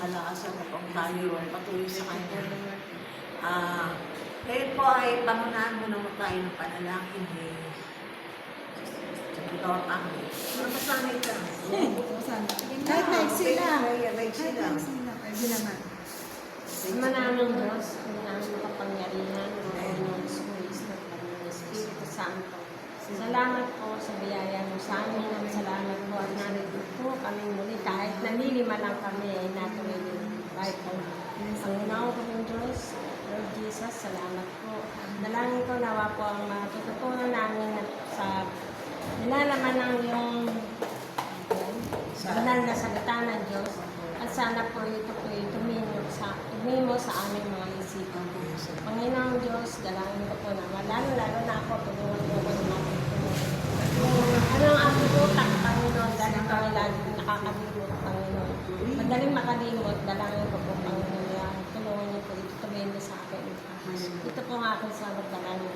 kalakasan upang tayo patuloy sa Kanya. Ngayon po ay pangunahan mo naman tayo ng panalangin sa ikaw ang amin. Pero masanay ka. Kahit maiksi lang. Maiksi lang. Pwede naman. Mananong Diyos, ang makapangyarihan, Panginoon Jesus na Panginoon Espiritu Santo. Salamat po sa biyaya mo sa amin. Ang salamat po at narito po kami muli. Kahit nalilima lang kami ay natuloy yung buhay po. Panginoon kaming Diyos, Lord Jesus, salamat po. Dalangin ko nawa po ang matututunan namin sa nilalaman ng yung banal na salita ng Diyos. At sana po ito po tumimo sa aming mga isipan. Panginoong Diyos, dalangin ko po na lalo na ako, tulungan mo ko ng ating Panginoon. Anong aking utak, Panginoon, dahil kami lagi nakakalimot, Panginoon. Madaling makalimot, dalangin ko po, Panginoon, tulungan niyo po ito tumimo sa akin. Ito po ang aking sabag dalangin